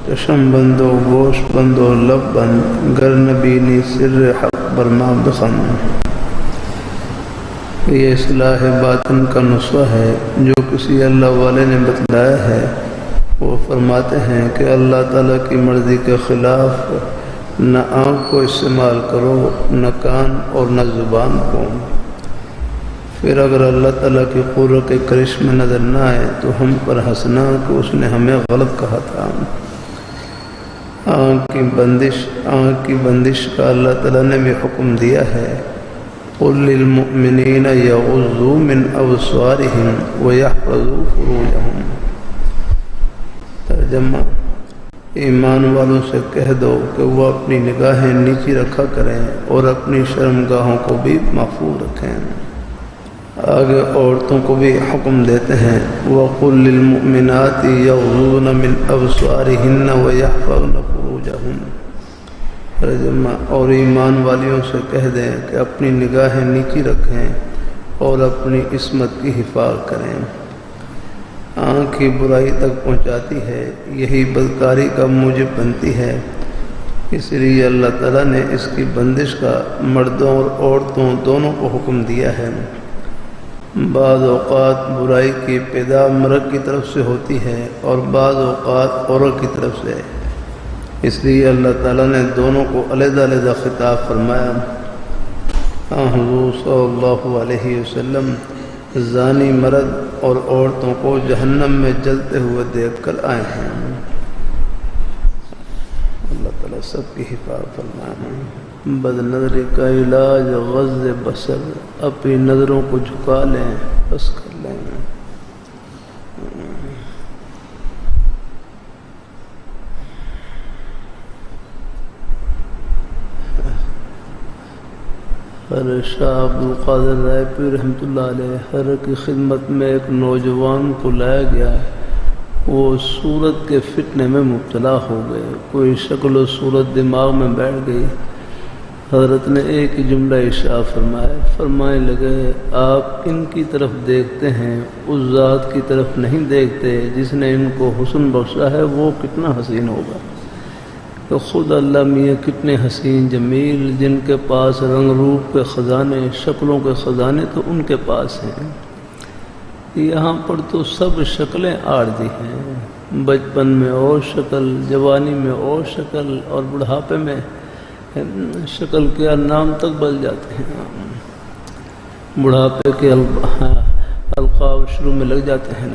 چشم بندو گوشت بندو لب بند گر نبینی سر حق برما بخن. یہ اصلاح باطن کا نسخہ ہے جو کسی اللہ والے نے بتلایا ہے. وہ فرماتے ہیں کہ اللہ تعالیٰ کی مرضی کے خلاف نہ آنکھ کو استعمال کرو، نہ کان اور نہ زبان کو. پھر اگر اللہ تعالیٰ کی قدرت کے کرشمے نظر نہ آئے تو ہم پر ہنسنا کہ اس نے ہمیں غلط کہا تھا. آنکھ کی بندش کا اللہ تعالیٰ نے بھی حکم دیا ہے. قل للمؤمنین یغضوا من ابصارهم ویحفظوا فروجهم. ترجمہ: ایمان والوں سے کہہ دو کہ وہ اپنی نگاہیں نیچی رکھا کریں اور اپنی شرمگاہوں کو بھی محفوظ رکھیں. آگے عورتوں کو بھی حکم دیتے ہیں وَقُلْ لِلْمُؤْمِنَاتِ يَغْضُضْنَ مِنْ أَبْصَارِهِنَّ وَيَحْفَظْنَ فُرُوجَهُنَّ. ترجمہ: اور ایمان والیوں سے کہہ دیں کہ اپنی نگاہیں نیچی رکھیں اور اپنی عصمت کی حفاظت کریں. آنکھ کی برائی تک پہنچاتی ہے، یہی بدکاری کا موجب بنتی ہے. اس لیے اللہ تعالیٰ نے اس کی بندش کا مردوں اور عورتوں دونوں کو حکم دیا ہے. بعض اوقات برائی کی ابتدا مرد کی طرف سے ہوتی ہے اور بعض اوقات عورت کی طرف سے. اس لیے اللہ تعالیٰ نے دونوں کو علیحدہ علیحدہ خطاب فرمایا. حضور صلی اللہ علیہ وسلم زانی مرد اور عورتوں کو جہنم میں جلتے ہوئے دیکھ کر آئے ہیں. اللہ تعالیٰ سب کی حفاظت فرمائے. بد نظری کا علاج غض بصر. اپنی نظروں کو جھکا لیں، بس کر لیں. شاہ عبد القادر رائے پیر رحمۃ اللہ علیہ ہر کی خدمت میں ایک نوجوان کو لایا گیا. وہ صورت کے فتنے میں مبتلا ہو گئے. کوئی شکل و صورت دماغ میں بیٹھ گئی. حضرت نے ایک ہی جملہ ارشاد فرمائے لگے آپ ان کی طرف دیکھتے ہیں، اس ذات کی طرف نہیں دیکھتے جس نے ان کو حسن بخشا ہے. وہ کتنا حسین ہوگا. تو خود اللہ میاں کتنے حسین جمیل، جن کے پاس رنگ روپ کے خزانے، شکلوں کے خزانے تو ان کے پاس ہیں. یہاں پر تو سب شکلیں عارضی ہیں. بچپن میں اور شکل، جوانی میں اور شکل، اور بڑھاپے میں شکل کے نام تک بدل جاتے ہیں. بڑھاپے کے القاب شروع میں لگ جاتے ہیں.